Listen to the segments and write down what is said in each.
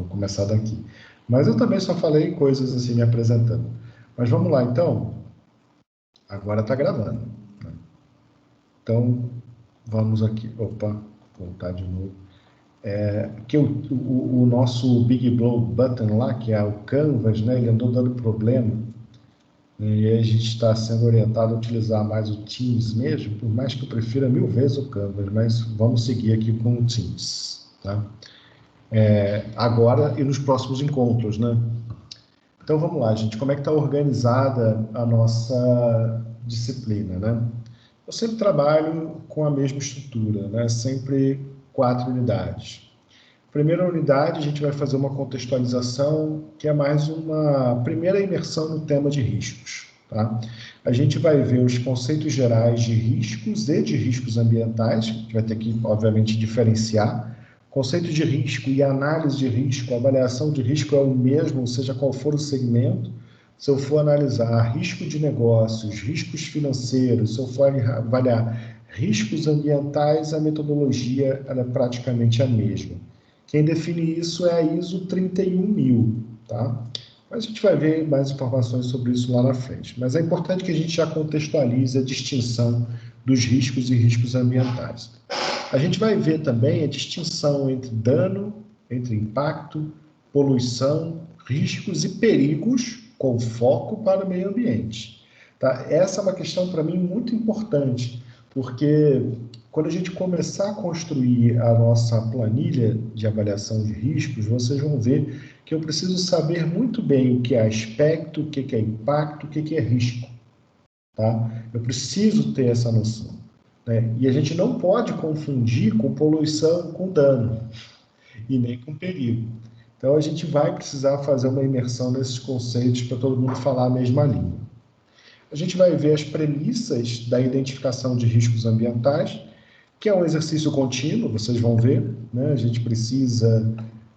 vou começar daqui. Mas eu também só falei coisas assim, me apresentando. Mas vamos lá, então. Agora está gravando. Né? Então, vamos aqui. Opa, voltar de novo. Que o nosso Big Blue Button lá, que é o Canvas, né, ele andou dando problema. Né, e aí a gente está sendo orientado a utilizar mais o Teams mesmo, por mais que eu prefira 1000 vezes o Canvas, mas vamos seguir aqui com o Teams. Tá? Agora e nos próximos encontros, né? Então vamos lá, gente. Como é que está organizada a nossa disciplina, né? Eu sempre trabalho com a mesma estrutura, né? Sempre 4 unidades. Primeira unidade, a gente vai fazer uma contextualização, que é mais uma primeira imersão no tema de riscos. Tá? A gente vai ver os conceitos gerais de riscos e de riscos ambientais, a gente vai ter que, obviamente, diferenciar. Conceito de risco e análise de risco, avaliação de risco é o mesmo, seja qual for o segmento. Se eu for analisar risco de negócios, riscos financeiros, se eu for avaliar riscos ambientais, a metodologia ela é praticamente a mesma. Quem define isso é a ISO 31000, tá? Mas a gente vai ver mais informações sobre isso lá na frente. Mas é importante que a gente já contextualize a distinção dos riscos e riscos ambientais. A gente vai ver também a distinção entre dano, entre impacto, poluição, riscos e perigos com foco para o meio ambiente. Tá? Essa é uma questão para mim muito importante, porque quando a gente começar a construir a nossa planilha de avaliação de riscos, vocês vão ver que eu preciso saber muito bem o que é aspecto, o que é impacto, o que é risco. Tá? Eu preciso ter essa noção. Né? E a gente não pode confundir com poluição com dano, e nem com perigo. Então a gente vai precisar fazer uma imersão nesses conceitos para todo mundo falar a mesma língua. A gente vai ver as premissas da identificação de riscos ambientais, que é um exercício contínuo, vocês vão ver, né? A gente precisa,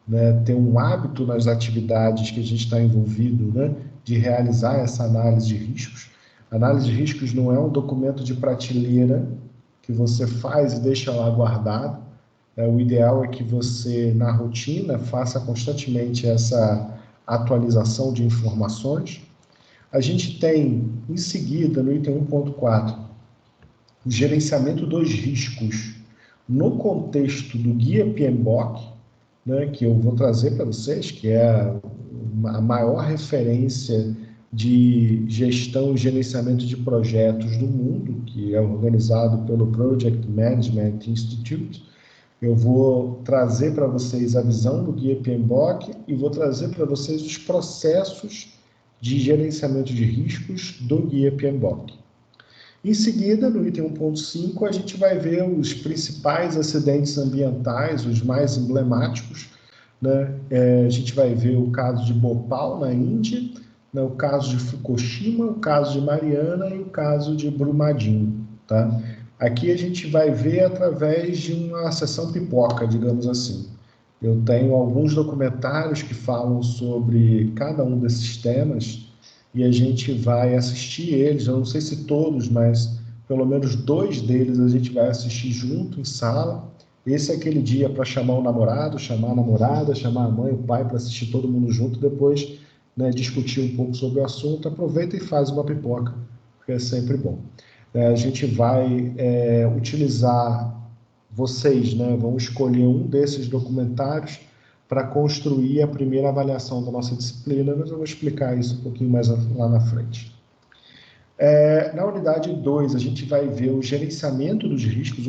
né, ter um hábito nas atividades que a gente está envolvido, né, de realizar essa análise de riscos. A análise de riscos não é um documento de prateleira que você faz e deixa lá guardado. O ideal é que você, na rotina, faça constantemente essa atualização de informações. A gente tem, em seguida, no item 1.4, o gerenciamento dos riscos no contexto do guia PMBOK, né, que eu vou trazer para vocês, que é a maior referência de gestão e gerenciamento de projetos do mundo, que é organizado pelo Project Management Institute. Eu vou trazer para vocês a visão do guia PMBOK e vou trazer para vocês os processos de gerenciamento de riscos do guia PMBOK. Em seguida, no item 1.5, a gente vai ver os principais acidentes ambientais, os mais emblemáticos. Né? A gente vai ver o caso de Bhopal, na Índia, né? O caso de Fukushima, o caso de Mariana e o caso de Brumadinho. Tá? Aqui a gente vai ver através de uma sessão pipoca, digamos assim. Eu tenho alguns documentários que falam sobre cada um desses temas, e a gente vai assistir eles, eu não sei se todos, mas pelo menos 2 deles a gente vai assistir junto em sala. Esse é aquele dia para chamar o namorado, chamar a namorada, chamar a mãe, o pai, para assistir todo mundo junto, depois, né, discutir um pouco sobre o assunto. Aproveita e faz uma pipoca, porque é sempre bom. A gente vai utilizar, vocês, né, vão escolher um desses documentários para construir a primeira avaliação da nossa disciplina, mas eu vou explicar isso um pouquinho mais lá na frente. Na unidade 2, a gente vai ver o gerenciamento dos riscos,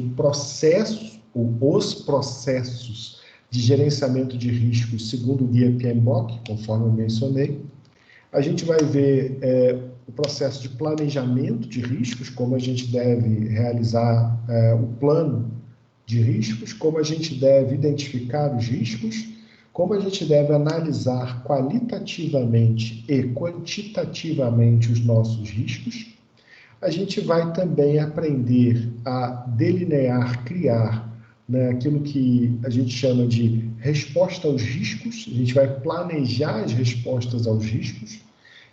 os processos de gerenciamento de riscos segundo o guia PMBOK, conforme eu mencionei. A gente vai ver o processo de planejamento de riscos, como a gente deve realizar o plano de riscos, como a gente deve identificar os riscos, como a gente deve analisar qualitativamente e quantitativamente os nossos riscos. A gente vai também aprender a delinear, criar, né, aquilo que a gente chama de resposta aos riscos. A gente vai planejar as respostas aos riscos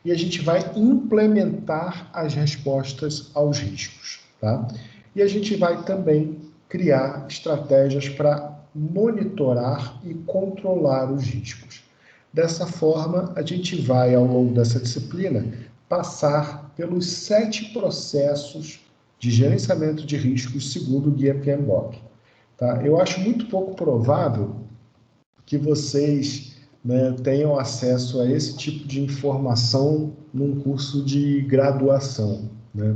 e a gente vai implementar as respostas aos riscos. Tá? E a gente vai também criar estratégias para monitorar e controlar os riscos. Dessa forma, a gente vai, ao longo dessa disciplina, passar pelos 7 processos de gerenciamento de riscos segundo o Guia PMBOK. Tá? Eu acho muito pouco provável que vocês, né, tenham acesso a esse tipo de informação num curso de graduação, né?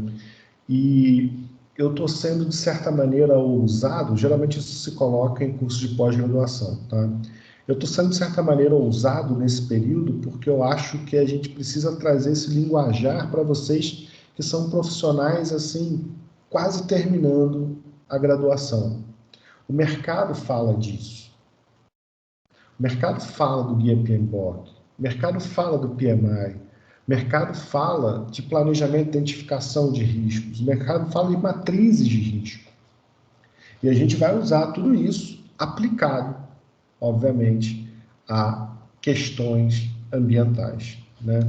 E eu estou sendo, de certa maneira, ousado, geralmente isso se coloca em curso de pós-graduação, tá? Eu estou sendo, de certa maneira, ousado nesse período porque eu acho que a gente precisa trazer esse linguajar para vocês que são profissionais, assim, quase terminando a graduação. O mercado fala disso. O mercado fala do Guia PMBOK. O mercado fala do PMI. O mercado fala de planejamento e identificação de riscos. O mercado fala de matrizes de risco. E a gente vai usar tudo isso aplicado, obviamente, a questões ambientais, né?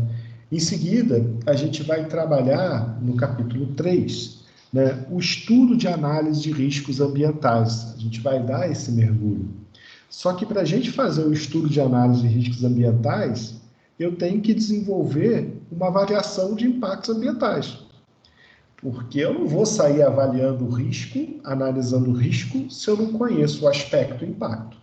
Em seguida, a gente vai trabalhar no capítulo 3, né, o estudo de análise de riscos ambientais. A gente vai dar esse mergulho. Só que para a gente fazer o estudo de análise de riscos ambientais, eu tenho que desenvolver uma avaliação de impactos ambientais. Porque eu não vou sair avaliando o risco, analisando o risco, se eu não conheço o aspecto impacto.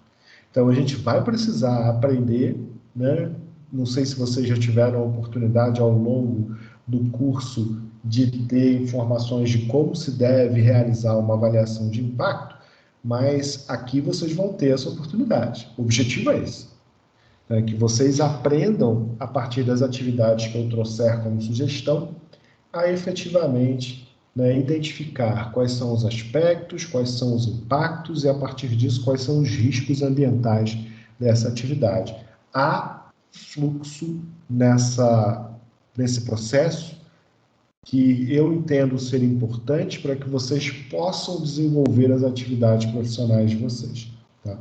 Então, a gente vai precisar aprender, né? Não sei se vocês já tiveram a oportunidade ao longo do curso de ter informações de como se deve realizar uma avaliação de impacto, mas aqui vocês vão ter essa oportunidade. O objetivo é esse, né? Que vocês aprendam, a partir das atividades que eu trouxer como sugestão, a efetivamente, né, identificar quais são os aspectos, quais são os impactos e, a partir disso, quais são os riscos ambientais dessa atividade. Há fluxo nesse processo que eu entendo ser importante para que vocês possam desenvolver as atividades profissionais de vocês. Tá?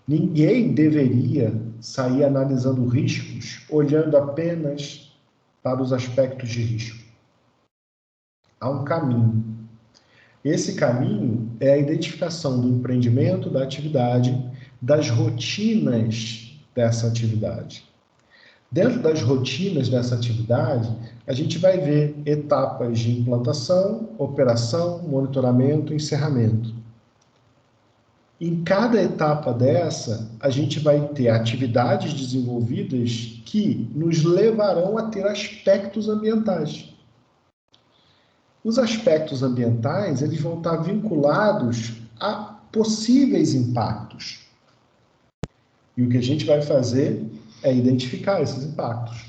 Ninguém deveria sair analisando riscos olhando apenas para os aspectos de risco. Há um caminho. Esse caminho é a identificação do empreendimento, da atividade, das rotinas dessa atividade. Dentro das rotinas dessa atividade, a gente vai ver etapas de implantação, operação, monitoramento e encerramento. Em cada etapa dessa, a gente vai ter atividades desenvolvidas que nos levarão a ter aspectos ambientais. Os aspectos ambientais, eles vão estar vinculados a possíveis impactos. E o que a gente vai fazer é identificar esses impactos.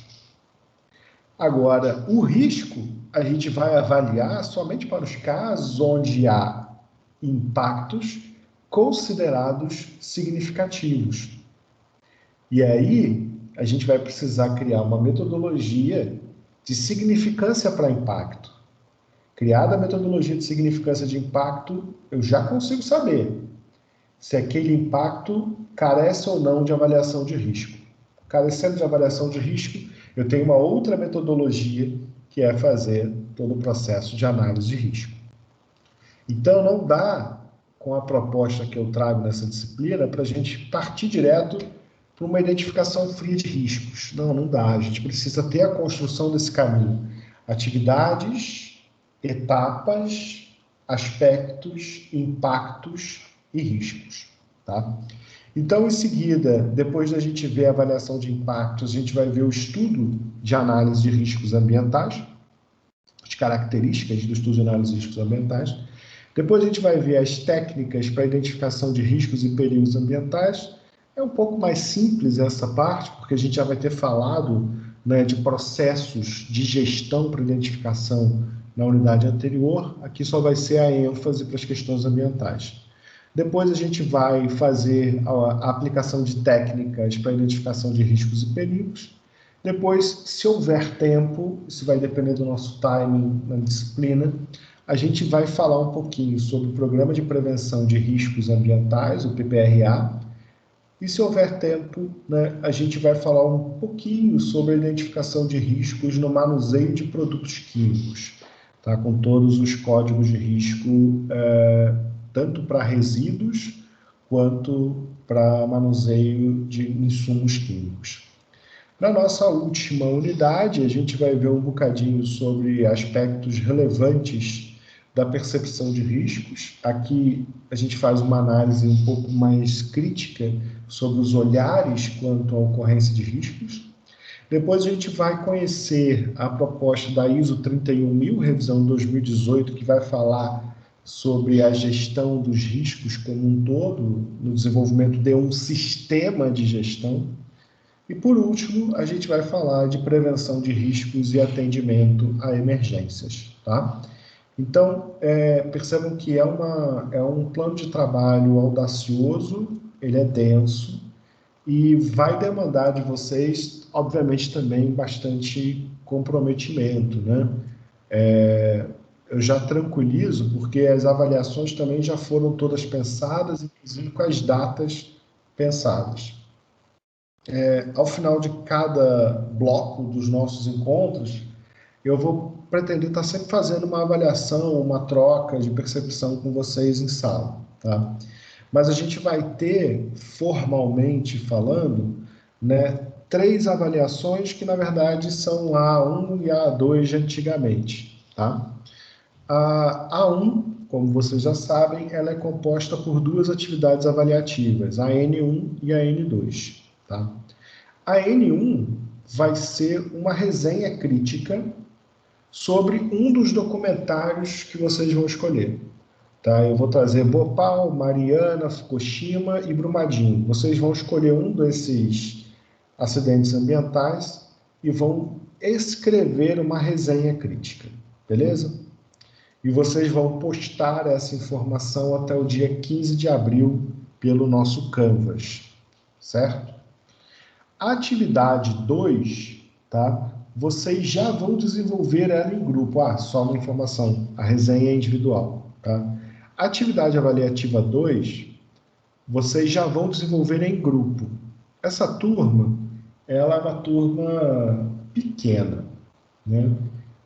Agora, o risco, a gente vai avaliar somente para os casos onde há impactos considerados significativos. E aí, a gente vai precisar criar uma metodologia de significância para impacto. Criada a metodologia de significância de impacto, eu já consigo saber se aquele impacto carece ou não de avaliação de risco. Carecendo de avaliação de risco, eu tenho uma outra metodologia, que é fazer todo o processo de análise de risco. Então, não dá, com a proposta que eu trago nessa disciplina, para a gente partir direto para uma identificação fria de riscos. Não dá. A gente precisa ter a construção desse caminho. Atividades, etapas, aspectos, impactos e riscos, tá? Então, em seguida, depois da gente ver a avaliação de impactos, a gente vai ver o estudo de análise de riscos ambientais, as características do estudo de análise de riscos ambientais. Depois a gente vai ver as técnicas para identificação de riscos e perigos ambientais. É um pouco mais simples essa parte, porque a gente já vai ter falado, né, de processos de gestão para identificação na unidade anterior. Aqui só vai ser a ênfase para as questões ambientais. Depois a gente vai fazer a aplicação de técnicas para identificação de riscos e perigos. Depois, se houver tempo, isso vai depender do nosso timing na disciplina, a gente vai falar um pouquinho sobre o Programa de Prevenção de Riscos Ambientais, o PPRA. E se houver tempo, né, a gente vai falar um pouquinho sobre a identificação de riscos no manuseio de produtos químicos, tá? Com todos os códigos de risco, tanto para resíduos quanto para manuseio de insumos químicos. Na nossa última unidade, a gente vai ver um bocadinho sobre aspectos relevantes da percepção de riscos. Aqui a gente faz uma análise um pouco mais crítica sobre os olhares quanto à ocorrência de riscos. Depois a gente vai conhecer a proposta da ISO 31000, revisão 2018, que vai falar sobre a gestão dos riscos como um todo, no desenvolvimento de um sistema de gestão. E, por último, a gente vai falar de prevenção de riscos e atendimento a emergências, tá? Então, percebam que é um plano de trabalho audacioso, ele é denso e vai demandar de vocês, obviamente, também bastante comprometimento, né? Eu já tranquilizo, porque as avaliações também já foram todas pensadas, inclusive com as datas pensadas. Ao final de cada bloco dos nossos encontros, eu vou pretender estar sempre fazendo uma avaliação, uma troca de percepção com vocês em sala, tá? Mas a gente vai ter, formalmente falando, né, 3 avaliações que, na verdade, são a A1 e a A2 de antigamente, tá? A A1, como vocês já sabem, ela é composta por 2 atividades avaliativas, a N1 e a N2, tá? A N1 vai ser uma resenha crítica sobre um dos documentários que vocês vão escolher. Tá? Eu vou trazer Bhopal, Mariana, Fukushima e Brumadinho. Vocês vão escolher um desses acidentes ambientais e vão escrever uma resenha crítica, beleza? E vocês vão postar essa informação até o dia 15 de abril pelo nosso Canvas, certo? A atividade 2, tá? Vocês já vão desenvolver ela em grupo. Só uma informação, a resenha é individual, tá? A atividade avaliativa 2, vocês já vão desenvolver em grupo. Essa turma, ela é uma turma pequena, né?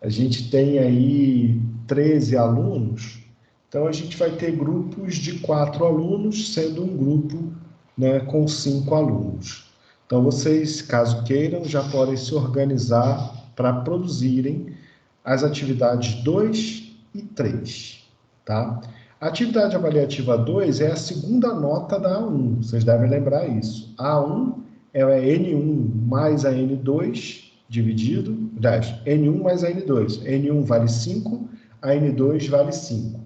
A gente tem aí 13 alunos, então a gente vai ter grupos de 4 alunos, sendo um grupo, né, com 5 alunos. Então, vocês, caso queiram, já podem se organizar para produzirem as atividades 2 e 3, tá? A atividade avaliativa 2 é a segunda nota da A1, vocês devem lembrar isso. A A1 é a N1 mais a N2 dividido, aliás, N1 mais a N2. N1 vale 5, a N2 vale 5.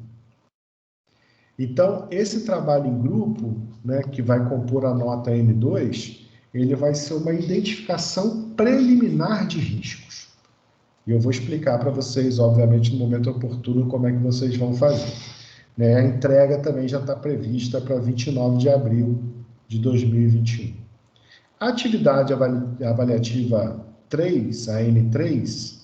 Então, esse trabalho em grupo, né, que vai compor a nota N2, ele vai ser uma identificação preliminar de riscos. E eu vou explicar para vocês, obviamente, no momento oportuno, como é que vocês vão fazer. Né? A entrega também já está prevista para 29 de abril de 2021. A atividade avaliativa 3, a N3,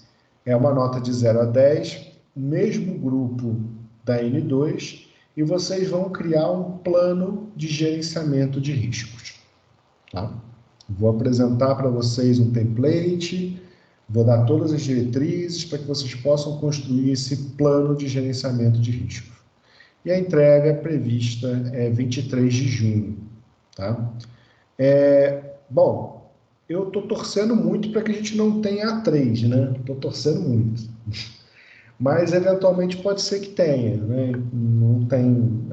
é uma nota de 0 a 10, mesmo grupo da N2, e vocês vão criar um plano de gerenciamento de riscos. Tá? Vou apresentar para vocês um template, vou dar todas as diretrizes para que vocês possam construir esse plano de gerenciamento de riscos. E a entrega prevista é 23 de junho. Tá? Bom, eu estou torcendo muito para que a gente não tenha A3, né? Estou torcendo muito. Mas, eventualmente, pode ser que tenha, né? Não tem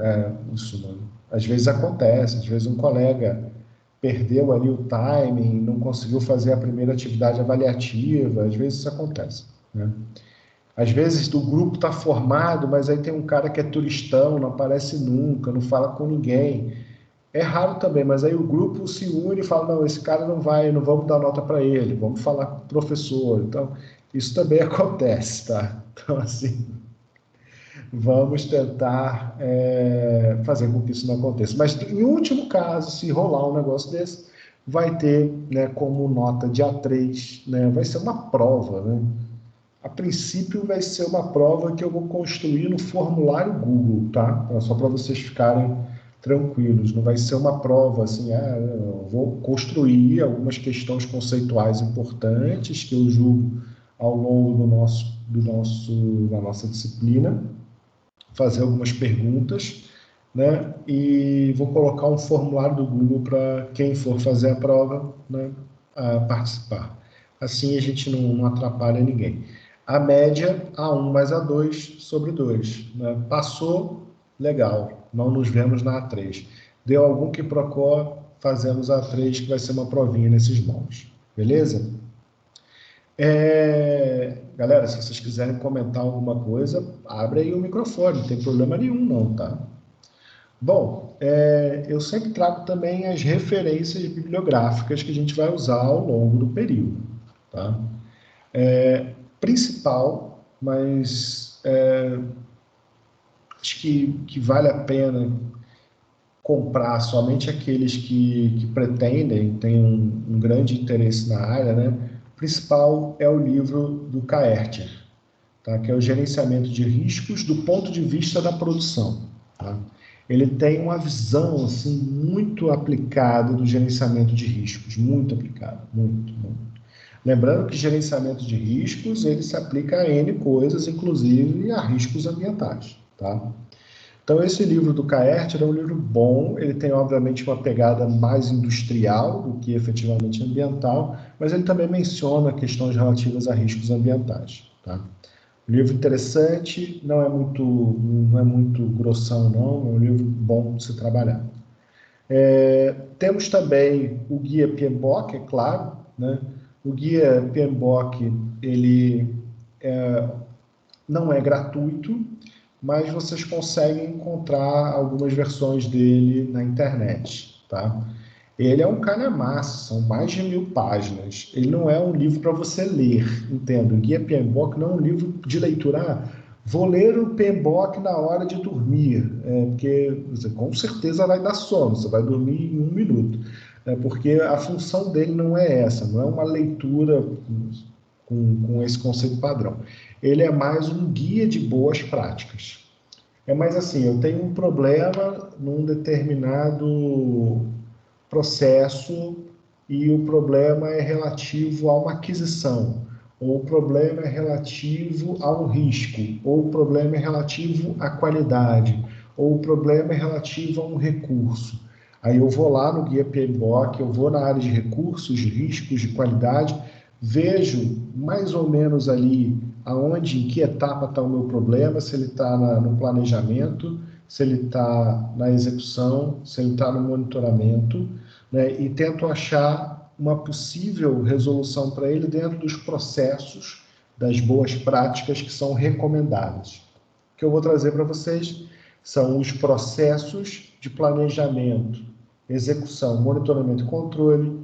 isso, não. Às vezes acontece, às vezes um colega perdeu ali o timing, não conseguiu fazer a primeira atividade avaliativa, às vezes isso acontece, né? Às vezes o grupo está formado, mas aí tem um cara que é turistão, não aparece nunca, não fala com ninguém. É raro também, mas aí o grupo se une e fala, não, esse cara não vai, não vamos dar nota para ele, vamos falar com o professor. Então, isso também acontece, tá? Então, assim, vamos tentar fazer com que isso não aconteça. Mas, em último caso, se rolar um negócio desse, vai ter, né, como nota de A3, né, vai ser uma prova, né? A princípio vai ser uma prova que eu vou construir no formulário Google, tá? Só para vocês ficarem tranquilos. Não vai ser uma prova assim, eu vou construir algumas questões conceituais importantes que eu julgo ao longo da nossa disciplina, fazer algumas perguntas né? E vou colocar um formulário do Google para quem for fazer a prova, né, participar. Assim a gente não atrapalha ninguém. A média, A1 mais A2 sobre 2. Né? Passou, legal, não nos vemos na A3. Deu algum quiprocó, fazemos a A3, que vai ser uma provinha nesses moldes. Beleza? Galera, se vocês quiserem comentar alguma coisa, abre aí o microfone, não tem problema nenhum não, tá? Bom, eu sempre trago também as referências bibliográficas que a gente vai usar ao longo do período, tá? Principal, mas acho que vale a pena comprar somente aqueles que pretendem, têm um grande interesse na área, né? O principal é o livro do Caertier, tá? Que é o Gerenciamento de Riscos do ponto de vista da produção. Tá? Ele tem uma visão assim, muito aplicada do gerenciamento de riscos, muito aplicada, muito, muito. Lembrando que gerenciamento de riscos ele se aplica a N coisas, inclusive a riscos ambientais. Tá? Então, esse livro do Caertier é um livro bom, ele tem, obviamente, uma pegada mais industrial do que efetivamente ambiental, mas ele também menciona questões relativas a riscos ambientais. Tá? Livro interessante, não é muito grossão, não, é um livro bom de se trabalhar. Temos também o Guia PMBOK, é claro, né? O Guia PMBOK, ele não é gratuito, mas vocês conseguem encontrar algumas versões dele na internet, tá? Ele é um calhamaço, são mais de 1000 páginas. Ele não é um livro para você ler, entenda. O Guia PMBOK não é um livro de leitura. Vou ler o PMBOK na hora de dormir, porque você, com certeza vai dar sono, você vai dormir em 1 minuto. Porque a função dele não é essa, não é uma leitura com esse conceito padrão. Ele é mais um guia de boas práticas. É mais assim, eu tenho um problema num determinado processo e o problema é relativo a uma aquisição, ou o problema é relativo a um risco, ou o problema é relativo à qualidade, ou o problema é relativo a um recurso. Aí eu vou lá no Guia PMBOK, eu vou na área de recursos, de riscos, de qualidade, vejo mais ou menos ali aonde, em que etapa está o meu problema, se ele está no planejamento, se ele está na execução, se ele está no monitoramento, né, e tento achar uma possível resolução para ele dentro dos processos, das boas práticas que são recomendadas. O que eu vou trazer para vocês são os processos de planejamento, execução, monitoramento e controle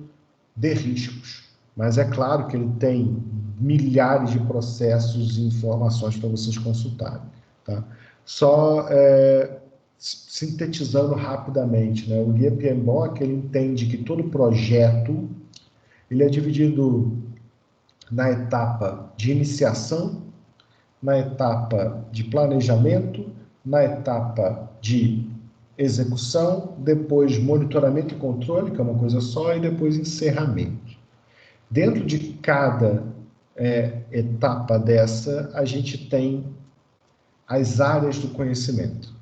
de riscos. Mas é claro que ele tem milhares de processos e informações para vocês consultarem. Tá? Só sintetizando rapidamente, né? O Guia PMBOK ele entende que todo projeto ele é dividido na etapa de iniciação, na etapa de planejamento, na etapa de execução, depois monitoramento e controle, que é uma coisa só, e depois encerramento. Dentro de cada etapa dessa, a gente tem as áreas do conhecimento.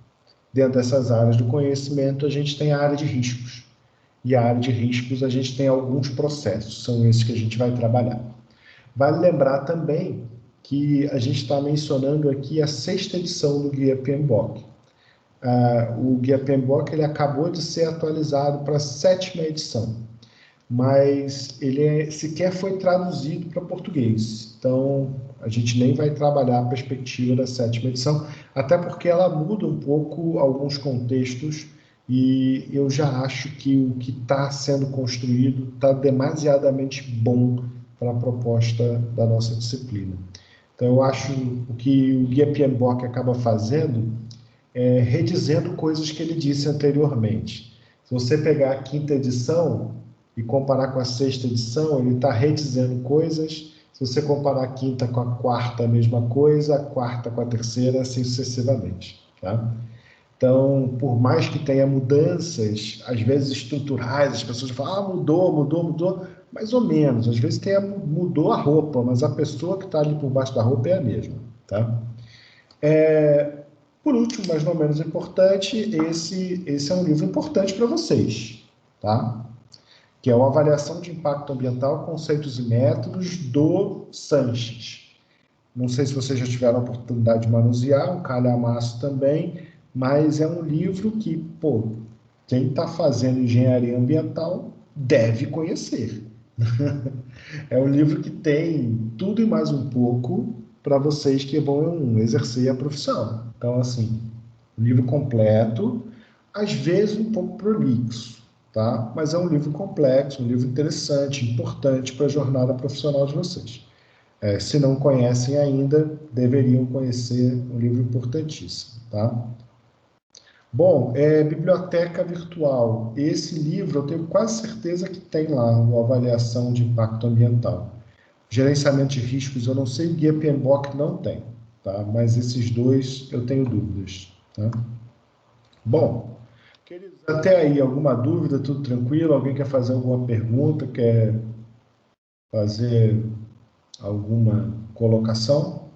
Dentro dessas áreas do conhecimento, a gente tem a área de riscos. E a área de riscos, a gente tem alguns processos, são esses que a gente vai trabalhar. Vale lembrar também que a gente está mencionando aqui a 6ª edição do Guia PMBOK. O Guia PMBOK ele acabou de ser atualizado para a 7ª edição, mas ele sequer foi traduzido para português. Então, a gente nem vai trabalhar a perspectiva da 7ª edição, até porque ela muda um pouco alguns contextos e eu já acho que o que está sendo construído está demasiadamente bom para a proposta da nossa disciplina. Então, eu acho o que o Guia PMBOK acaba fazendo é redizendo coisas que ele disse anteriormente. Se você pegar a 5ª edição e comparar com a 6ª edição, ele está redizendo coisas. Se você comparar a 5ª com a 4ª, a mesma coisa, a 4ª com a 3ª, assim sucessivamente. Tá? Então, por mais que tenha mudanças, às vezes estruturais, as pessoas falam, mudou, mais ou menos. Às vezes mudou a roupa, mas a pessoa que está ali por baixo da roupa é a mesma. Tá? Por último, mas não menos importante, esse é um livro importante para vocês, tá? Que é o Avaliação de Impacto Ambiental, Conceitos e Métodos, do Sanches. Não sei se vocês já tiveram a oportunidade de manusear, um calhamaço também, mas é um livro que, pô, quem está fazendo engenharia ambiental deve conhecer. É um livro que tem tudo e mais um pouco para vocês que vão exercer a profissão. Então, assim, um livro completo, às vezes um pouco prolixo, tá? Mas é um livro complexo, um livro interessante, importante para a jornada profissional de vocês. Se não conhecem ainda, deveriam conhecer um livro importantíssimo, tá? Bom, biblioteca virtual. Esse livro eu tenho quase certeza que tem lá uma avaliação de impacto ambiental. Gerenciamento de riscos, eu não sei, o guia PMBOK não tem, tá? Mas esses dois eu tenho dúvidas, tá? Bom, queridos, até aí, alguma dúvida? Tudo tranquilo? Alguém quer fazer alguma pergunta? Quer fazer alguma colocação?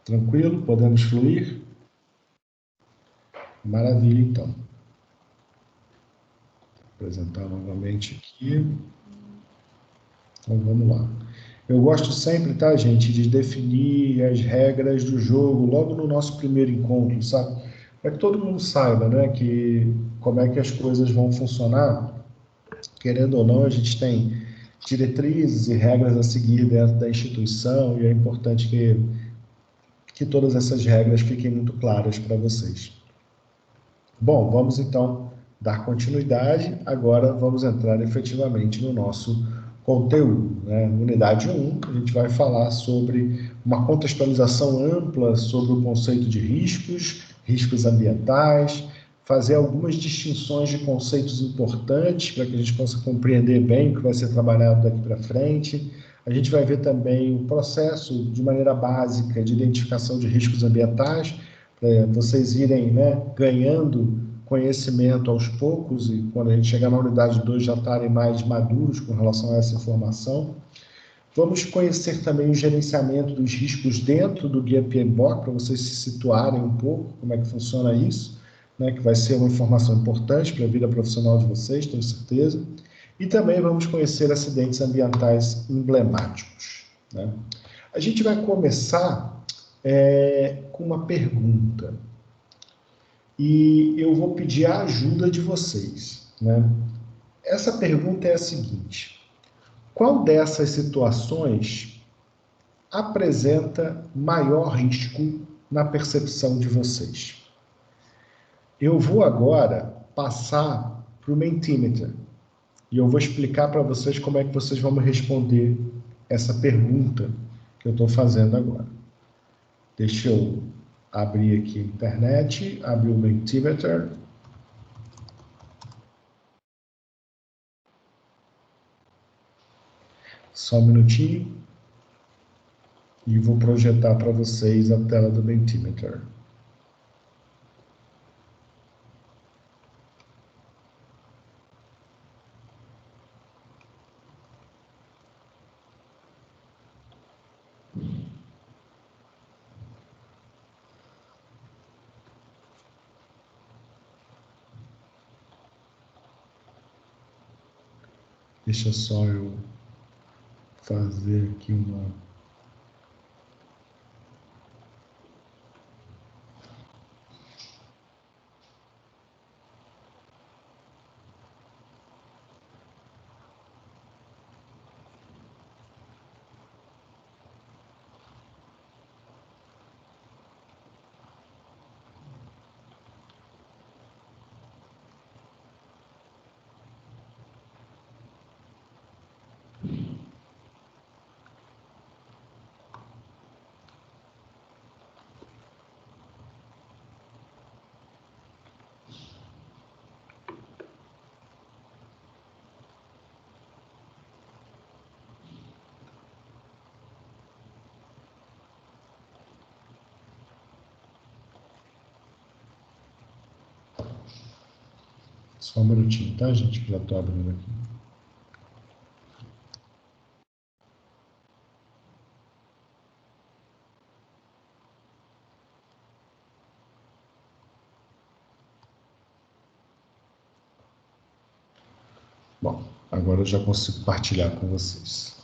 Tranquilo? Podemos fluir? Maravilha, então. Vou apresentar novamente aqui. Então, vamos lá. Eu gosto sempre, tá, gente, de definir as regras do jogo logo no nosso primeiro encontro, sabe? Para que todo mundo saiba, né, que como é que as coisas vão funcionar. Querendo ou não, a gente tem diretrizes e regras a seguir dentro da instituição e é importante que todas essas regras fiquem muito claras para vocês. Bom, vamos então dar continuidade. Agora vamos entrar efetivamente no nosso conteúdo, né? Unidade 1, a gente vai falar sobre uma contextualização ampla sobre o conceito de riscos, riscos ambientais, fazer algumas distinções de conceitos importantes para que a gente possa compreender bem o que vai ser trabalhado daqui para frente. A gente vai ver também o processo de maneira básica de identificação de riscos ambientais, vocês irem, né, ganhando conhecimento aos poucos e quando a gente chegar na unidade 2 já estarem mais maduros com relação a essa informação. Vamos conhecer também o gerenciamento dos riscos dentro do guia PMBOK, para vocês se situarem um pouco como é que funciona isso, né, que vai ser uma informação importante para a vida profissional de vocês, tenho certeza. E também vamos conhecer acidentes ambientais emblemáticos, né? A gente vai começar com uma pergunta. E eu vou pedir a ajuda de vocês, né? Essa pergunta é a seguinte: qual dessas situações apresenta maior risco na percepção de vocês? Eu vou agora passar para o Mentimeter e eu vou explicar para vocês como é que vocês vão me responder essa pergunta que eu estou fazendo agora. Deixa eu abrir aqui a internet, abrir o Mentimeter. Só um minutinho. E vou projetar para vocês a tela do Mentimeter. Deixa só eu fazer aqui uma... Só um minutinho, tá, gente? Que já estou abrindo aqui. Bom, agora eu já consigo partilhar com vocês.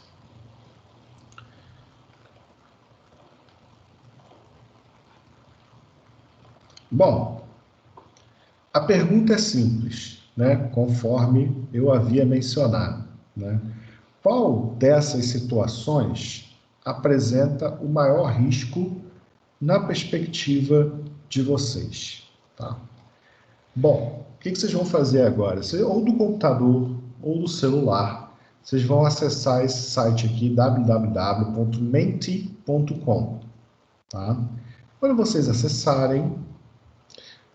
Bom, a pergunta é simples, né? Conforme eu havia mencionado, né? Qual dessas situações apresenta o maior risco na perspectiva de vocês, tá? Bom, o que vocês vão fazer agora? Ou do computador ou do celular, vocês vão acessar esse site aqui, www.menti.com, tá? Quando vocês acessarem,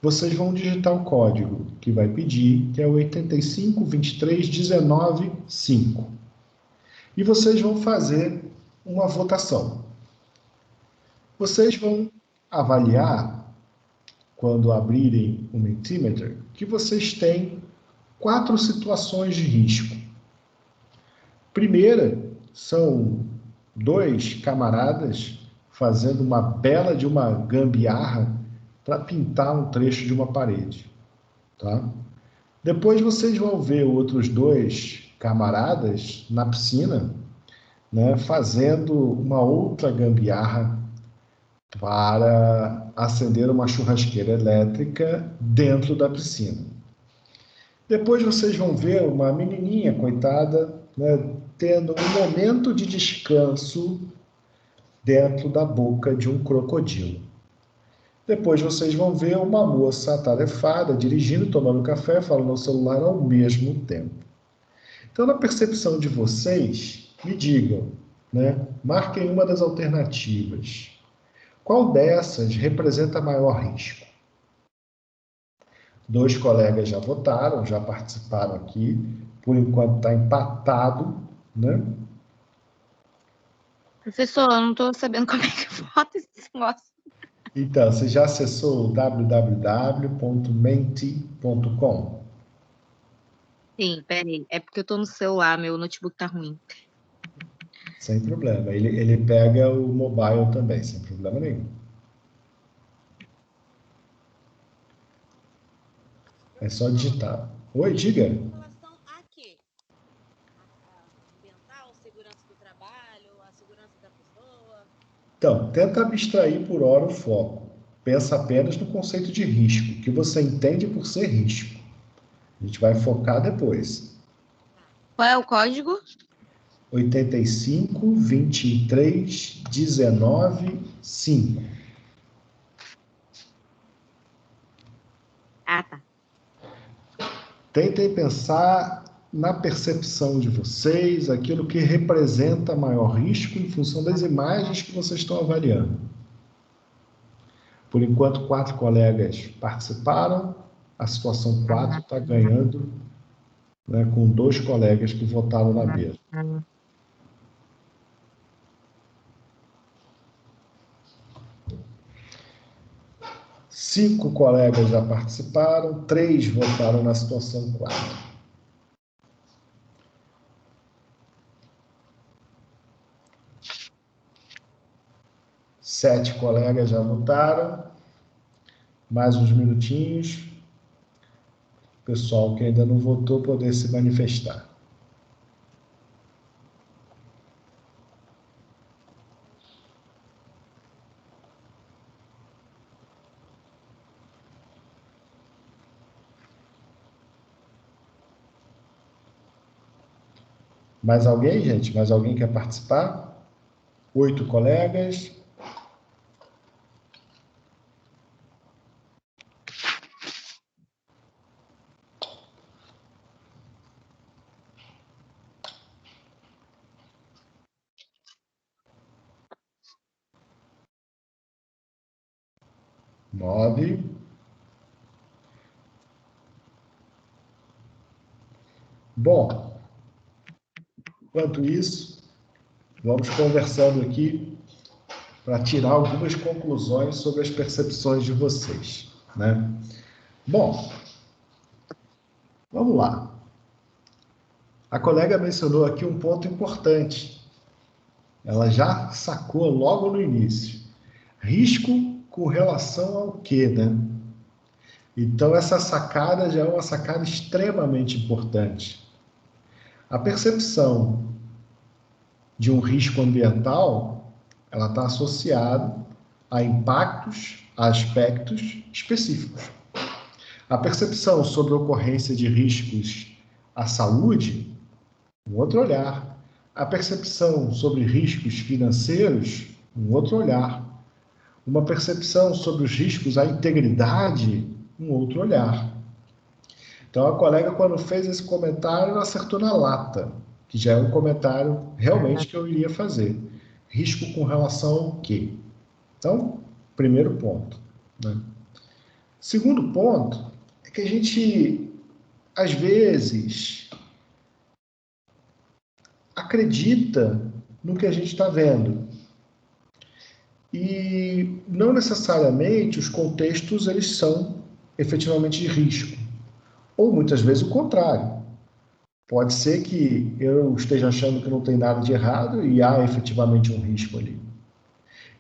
vocês vão digitar o código que vai pedir, que é o 852319 5. E vocês vão fazer uma votação. Vocês vão avaliar, quando abrirem o Mentimeter, que vocês têm 4 situações de risco. Primeira, são 2 camaradas fazendo uma bela de uma gambiarra para pintar um trecho de uma parede, tá? Depois vocês vão ver outros 2 camaradas na piscina, né, fazendo uma outra gambiarra para acender uma churrasqueira elétrica dentro da piscina. Depois vocês vão ver uma menininha, coitada, né, tendo um momento de descanso dentro da boca de um crocodilo. Depois vocês vão ver uma moça atarefada, dirigindo, tomando café, falando no celular ao mesmo tempo. Então, na percepção de vocês, me digam, né, marquem uma das alternativas. Qual dessas representa maior risco? 2 colegas já votaram, já participaram aqui. Por enquanto está empatado, né? Professor, eu não estou sabendo como é que vota esse negócio. Então, você já acessou o www.menti.com? Sim, peraí. É porque eu estou no celular, meu notebook tá ruim. Sem problema. Ele pega o mobile também, sem problema nenhum. É só digitar. Oi, diga. Em relação a quê? A ambiental, segurança do trabalho, a segurança da pessoa? Então, tenta abstrair por hora o foco. Pensa apenas no conceito de risco, que você entende por ser risco. A gente vai focar depois. Qual é o código? 852319 5. Ah, tá. Tentem pensar na percepção de vocês, aquilo que representa maior risco em função das imagens que vocês estão avaliando. Por enquanto, 4 colegas participaram, a situação 4 está ganhando, né, com 2 colegas que votaram na mesa. 5 colegas já participaram, 3 votaram na situação 4. Sete colegas já votaram. Mais uns minutinhos. O pessoal que ainda não votou poder se manifestar. Mais alguém, gente? Mais alguém quer participar? 8 colegas. Nove. Bom, enquanto isso, vamos conversando aqui para tirar algumas conclusões sobre as percepções de vocês, né? Bom, vamos lá. A colega mencionou aqui um ponto importante. Ela já sacou logo no início. Risco com relação ao quê, né? Então, essa sacada já é uma sacada extremamente importante. A percepção de um risco ambiental, ela está associada a impactos, a aspectos específicos. A percepção sobre a ocorrência de riscos à saúde, um outro olhar. A percepção sobre riscos financeiros, um outro olhar. Uma percepção sobre os riscos à integridade, um outro olhar. Então, a colega, quando fez esse comentário, acertou na lata, que já é um comentário realmente que eu iria fazer. Risco com relação ao quê? Então, primeiro ponto, né? Segundo ponto é que a gente, às vezes, acredita no que a gente está vendo. E não necessariamente os contextos eles são efetivamente de risco. Ou muitas vezes o contrário. Pode ser que eu esteja achando que não tem nada de errado e há efetivamente um risco ali.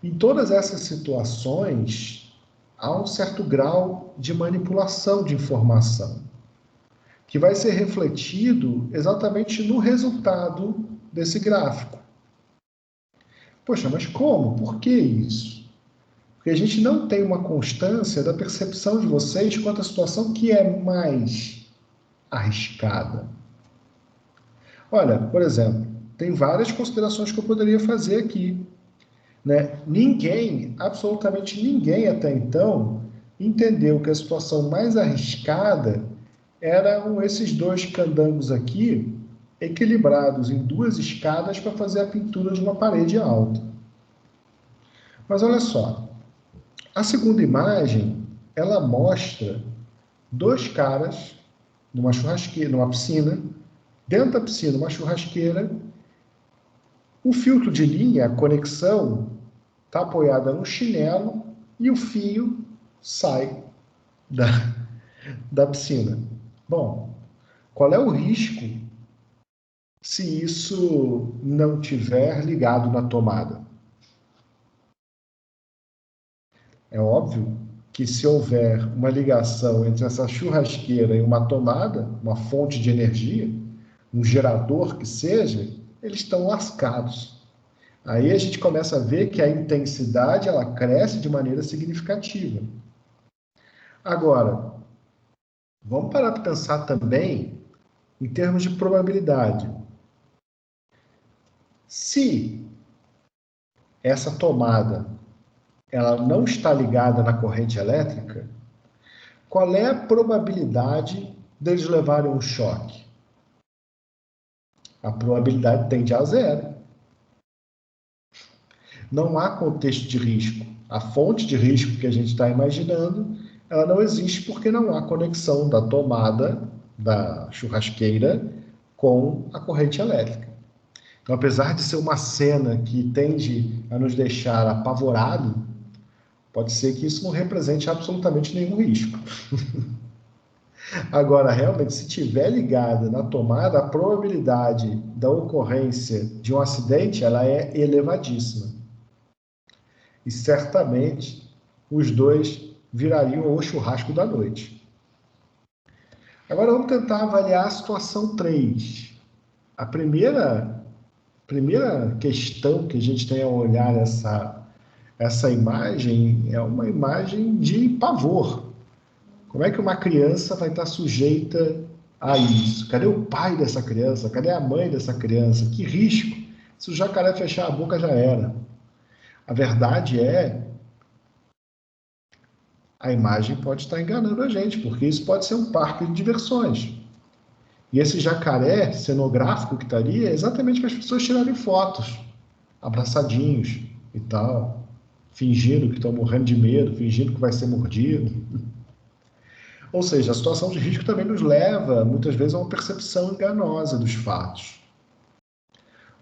Em todas essas situações, há um certo grau de manipulação de informação, que vai ser refletido exatamente no resultado desse gráfico. Poxa, mas como? Por que isso? Porque a gente não tem uma constância da percepção de vocês quanto à situação que é mais arriscada. Olha, por exemplo, tem várias considerações que eu poderia fazer aqui, né? Ninguém, absolutamente ninguém até então, entendeu que a situação mais arriscada eram esses dois candangos aqui, equilibrados em duas escadas para fazer a pintura de uma parede alta. Mas olha só, a segunda imagem, ela mostra dois caras numa churrasqueira, numa piscina, dentro da piscina, uma churrasqueira, o filtro de linha, a conexão, está apoiada no chinelo e o fio sai da piscina. Bom, qual é o risco se isso não tiver ligado na tomada? É óbvio que se houver uma ligação entre essa churrasqueira e uma tomada, uma fonte de energia, um gerador que seja, eles estão lascados. Aí a gente começa a ver que a intensidade ela cresce de maneira significativa. Agora, vamos parar para pensar também em termos de probabilidade. Se essa tomada ela não está ligada na corrente elétrica, qual é a probabilidade deles levarem um choque? A probabilidade tende a zero. Não há contexto de risco. A fonte de risco que a gente está imaginando, ela não existe porque não há conexão da tomada da churrasqueira com a corrente elétrica. Então, apesar de ser uma cena que tende a nos deixar apavorado, pode ser que isso não represente absolutamente nenhum risco. Agora, realmente, se estiver ligada na tomada, a probabilidade da ocorrência de um acidente ela é elevadíssima. E certamente os dois virariam o churrasco da noite. Agora vamos tentar avaliar a situação 3. A primeira questão que a gente tem ao olhar essa imagem é uma imagem de pavor. Como é que uma criança vai estar sujeita a isso? Cadê o pai dessa criança? Cadê a mãe dessa criança? Que risco! Se o jacaré fechar a boca, já era. A verdade é, a imagem pode estar enganando a gente, porque isso pode ser um parque de diversões. E esse jacaré cenográfico que estaria é exatamente para as pessoas tirarem fotos, abraçadinhos e tal, fingindo que estão morrendo de medo, fingindo que vai ser mordido. Ou seja, a situação de risco também nos leva, muitas vezes, a uma percepção enganosa dos fatos.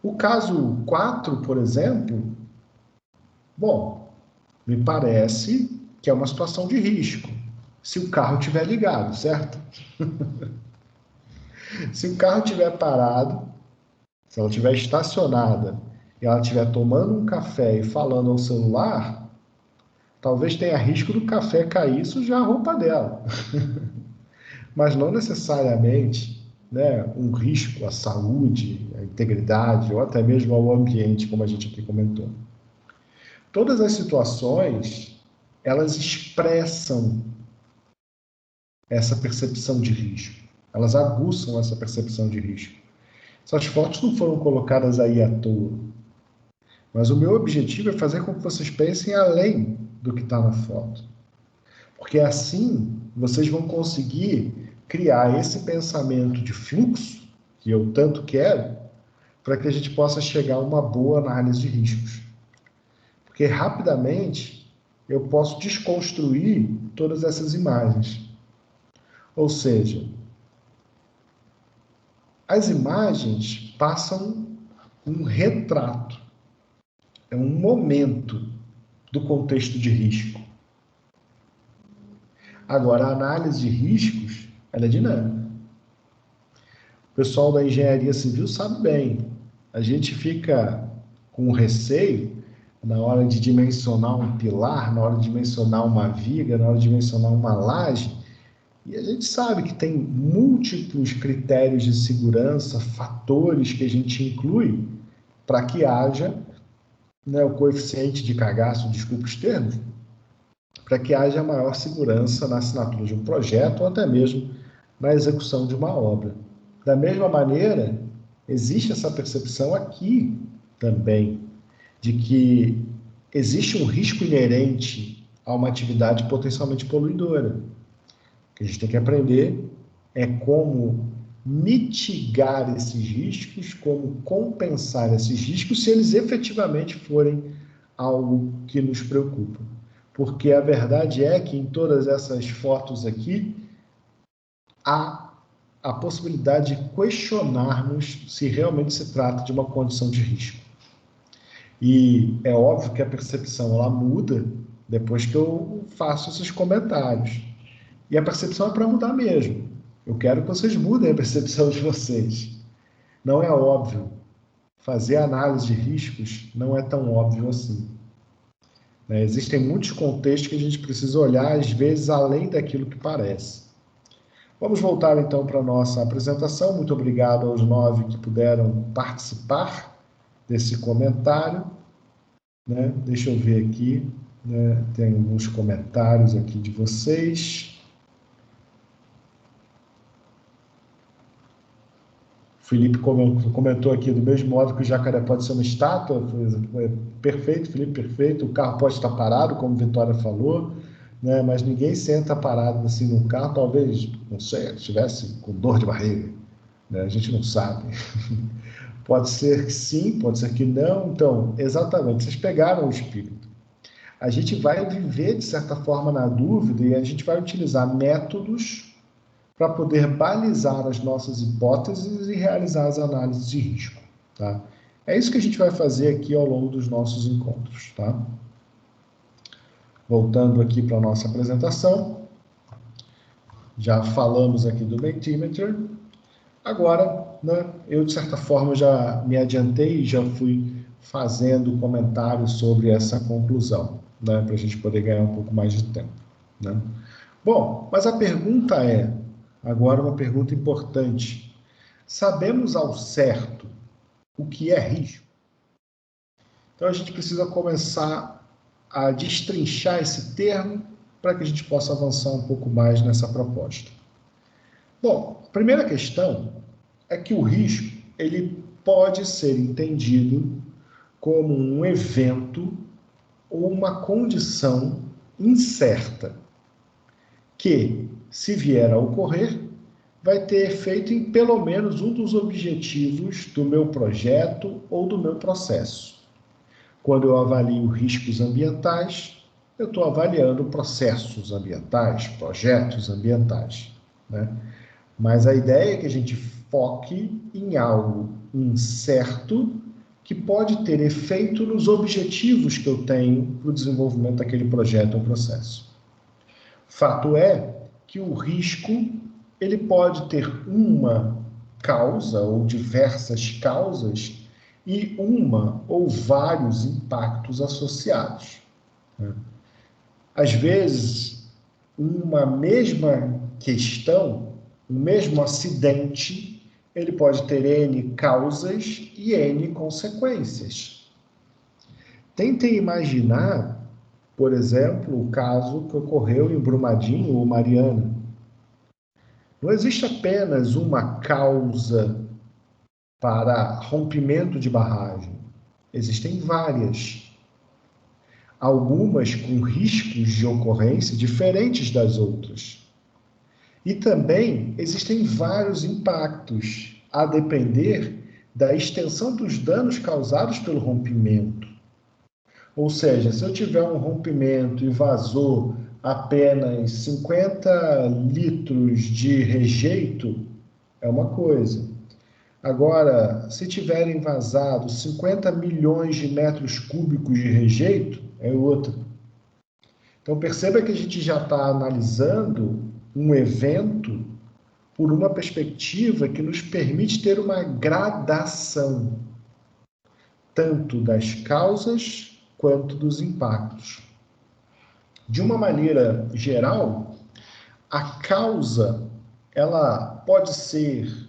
O caso 4, por exemplo, bom, me parece que é uma situação de risco, se o carro estiver ligado, certo? Se o carro estiver parado, se ela estiver estacionada e ela estiver tomando um café e falando ao celular, talvez tenha risco do café cair e sujar a roupa dela. Mas não necessariamente né, um risco à saúde, à integridade, ou até mesmo ao ambiente, como a gente aqui comentou. Todas as situações, elas expressam essa percepção de risco. Elas aguçam essa percepção de risco. Essas fotos não foram colocadas aí à toa. Mas o meu objetivo é fazer com que vocês pensem além do que está na foto. Porque assim, vocês vão conseguir criar esse pensamento de fluxo, que eu tanto quero, para que a gente possa chegar a uma boa análise de riscos. Porque rapidamente eu posso desconstruir todas essas imagens. Ou seja, as imagens passam um retrato, é um momento do contexto de risco. Agora, a análise de riscos, ela é dinâmica. O pessoal da engenharia civil sabe bem. A gente fica com receio na hora de dimensionar um pilar, na hora de dimensionar uma viga, na hora de dimensionar uma laje, e a gente sabe que tem múltiplos critérios de segurança, fatores que a gente inclui para que haja, né, o coeficiente de cagaço, desculpa os termos, para que haja maior segurança na assinatura de um projeto ou até mesmo na execução de uma obra. Da mesma maneira, existe essa percepção aqui também, de que existe um risco inerente a uma atividade potencialmente poluidora. O que a gente tem que aprender é como mitigar esses riscos, como compensar esses riscos, se eles efetivamente forem algo que nos preocupa. Porque a verdade é que em todas essas fotos aqui, há a possibilidade de questionarmos se realmente se trata de uma condição de risco. E é óbvio que a percepção ela muda depois que eu faço esses comentários. E a percepção é para mudar mesmo. Eu quero que vocês mudem a percepção de vocês. Não é óbvio. Fazer análise de riscos não é tão óbvio assim. Existem muitos contextos que a gente precisa olhar, às vezes, além daquilo que parece. Vamos voltar, então, para a nossa apresentação. Muito obrigado aos 9 que puderam participar desse comentário. Deixa eu ver aqui. Tem alguns comentários aqui de vocês. Felipe comentou aqui, do mesmo modo que o jacaré pode ser uma estátua, perfeito, Felipe, perfeito, o carro pode estar parado, como Vitória falou, né? Mas ninguém senta parado assim no carro, talvez, não sei, estivesse com dor de barriga, né? A gente não sabe. Pode ser que sim, pode ser que não. Então, exatamente, vocês pegaram o espírito. A gente vai viver, de certa forma, na dúvida e a gente vai utilizar métodos para poder balizar as nossas hipóteses e realizar as análises de risco. Tá? É isso que a gente vai fazer aqui ao longo dos nossos encontros. Tá? Voltando aqui para a nossa apresentação, já falamos aqui do Mentimeter. Agora, eu, de certa forma, já me adiantei e já fui fazendo comentários sobre essa conclusão, para a gente poder ganhar um pouco mais de tempo. Bom, mas a pergunta é, agora uma pergunta importante. Sabemos ao certo o que é risco? Então a gente precisa começar a destrinchar esse termo para que a gente possa avançar um pouco mais nessa proposta. Bom, a primeira questão é que o risco ele pode ser entendido como um evento ou uma condição incerta que, se vier a ocorrer, vai ter efeito em pelo menos um dos objetivos do meu projeto ou do meu processo. Quando eu avalio riscos ambientais, eu estou avaliando processos ambientais, projetos ambientais. Mas a ideia é que a gente foque em algo incerto que pode ter efeito nos objetivos que eu tenho para o desenvolvimento daquele projeto ou processo. Fato é que o risco ele pode ter uma causa ou diversas causas e uma ou vários impactos associados. Às vezes, uma mesma questão, um mesmo acidente, ele pode ter N causas e N consequências. Tentem imaginar, por exemplo, o caso que ocorreu em Brumadinho ou Mariana. Não existe apenas uma causa para rompimento de barragem. Existem várias. Algumas com riscos de ocorrência diferentes das outras. E também existem vários impactos, a depender da extensão dos danos causados pelo rompimento. Ou seja, se eu tiver um rompimento e vazou apenas 50 litros de rejeito, é uma coisa. Agora, se tiverem vazado 50 milhões de metros cúbicos de rejeito, é outra. Então, perceba que a gente já está analisando um evento por uma perspectiva que nos permite ter uma gradação, tanto das causas quanto dos impactos. De uma maneira geral, a causa, ela pode ser,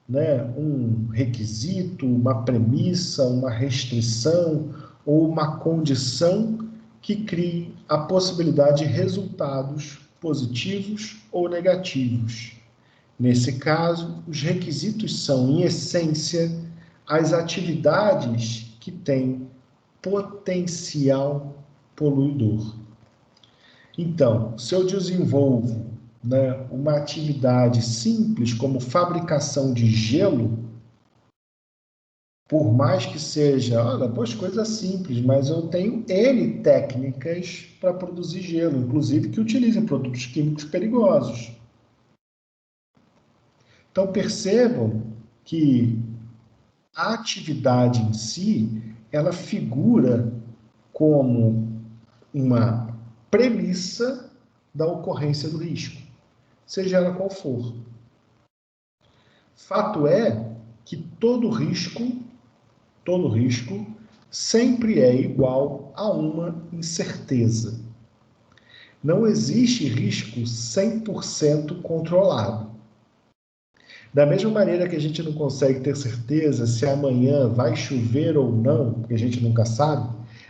né, um requisito, uma premissa, uma restrição ou uma condição que crie a possibilidade de resultados positivos ou negativos. Nesse caso, os requisitos são, em essência, as atividades que têm potencial poluidor. Então, se eu desenvolvo, né, uma atividade simples como fabricação de gelo, por mais que seja, olha, pois coisa simples, mas eu tenho N técnicas para produzir gelo, inclusive que utilizam produtos químicos perigosos. Então, percebam que a atividade em si, ela figura como uma premissa da ocorrência do risco, seja ela qual for. Fato é que todo risco sempre é igual a uma incerteza. Não existe risco 100% controlado. Da mesma maneira que a gente não consegue ter certeza se amanhã vai chover ou não, porque a gente nunca sabe,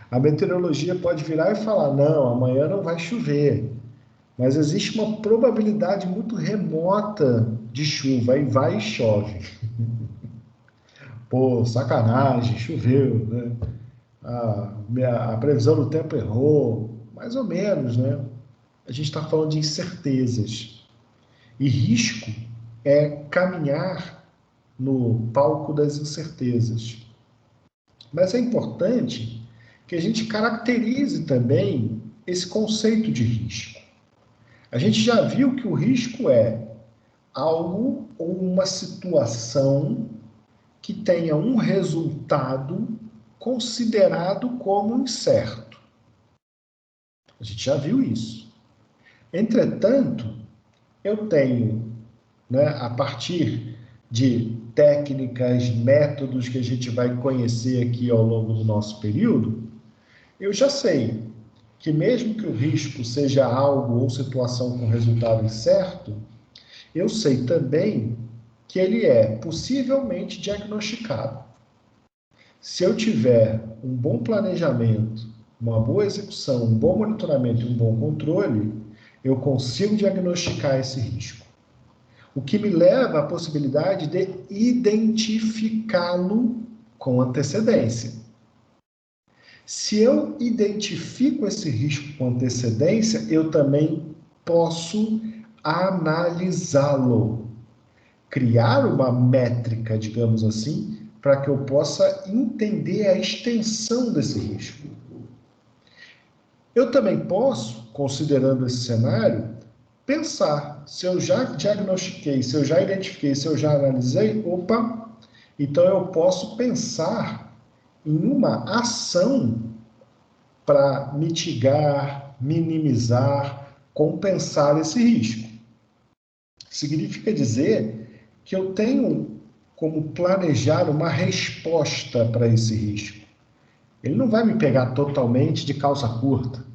a meteorologia pode virar e falar, não, amanhã não vai chover. Mas existe uma probabilidade muito remota de chuva, aí vai e chove. Pô, sacanagem, choveu, né? A previsão do tempo errou, mais ou menos, né? A gente está falando de incertezas. E risco é caminhar no palco das incertezas. Mas é importante que a gente caracterize também esse conceito de risco. A gente já viu que o risco é algo ou uma situação que tenha um resultado considerado como incerto. A gente já viu isso. Entretanto, eu tenho, né, a partir de técnicas, métodos que a gente vai conhecer aqui ao longo do nosso período, eu já sei que mesmo que o risco seja algo ou situação com resultado incerto, eu sei também que ele é possivelmente diagnosticado. Se eu tiver um bom planejamento, uma boa execução, um bom monitoramento e um bom controle, eu consigo diagnosticar esse risco. O que me leva à possibilidade de identificá-lo com antecedência. Se eu identifico esse risco com antecedência, eu também posso analisá-lo. Criar uma métrica, digamos assim, para que eu possa entender a extensão desse risco. Eu também posso, considerando esse cenário, pensar, se eu já diagnostiquei, se eu já identifiquei, se eu já analisei, opa, então eu posso pensar em uma ação para mitigar, minimizar, compensar esse risco. Significa dizer que eu tenho como planejar uma resposta para esse risco. Ele não vai me pegar totalmente de calça curta.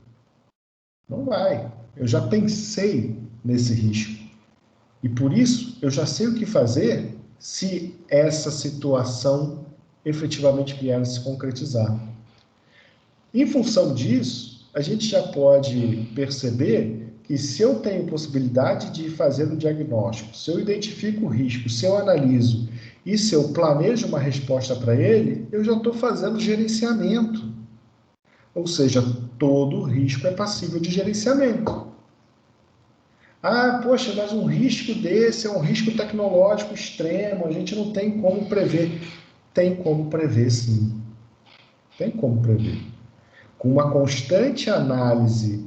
Não vai. Eu já pensei nesse risco. E por isso, eu já sei o que fazer se essa situação efetivamente vier a se concretizar. Em função disso, a gente já pode perceber que se eu tenho possibilidade de fazer o diagnóstico, se eu identifico o risco, se eu analiso e se eu planejo uma resposta para ele, eu já estou fazendo gerenciamento. Ou seja, todo risco é passível de gerenciamento. Ah, poxa, mas um risco desse é um risco tecnológico extremo, a gente não tem como prever. Tem como prever, sim. Tem como prever. Com uma constante análise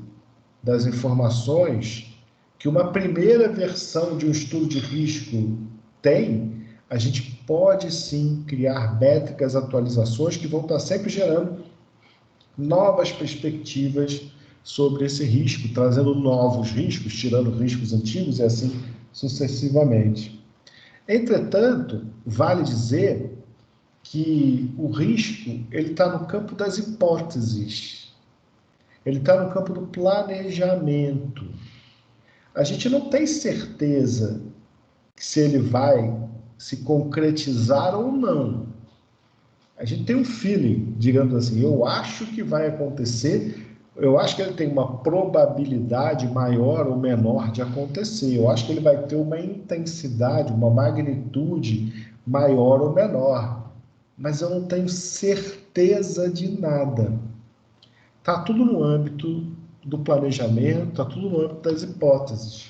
das informações que uma primeira versão de um estudo de risco tem, a gente pode sim criar métricas, atualizações que vão estar sempre gerando novas perspectivas sobre esse risco, trazendo novos riscos, tirando riscos antigos e assim sucessivamente. Entretanto, vale dizer que o risco ele está no campo das hipóteses, ele está no campo do planejamento. A gente não tem certeza se ele vai se concretizar ou não. A gente tem um feeling, digamos assim, eu acho que vai acontecer, eu acho que ele tem uma probabilidade maior ou menor de acontecer, eu acho que ele vai ter uma intensidade, uma magnitude maior ou menor, mas eu não tenho certeza de nada. Está tudo no âmbito do planejamento, está tudo no âmbito das hipóteses.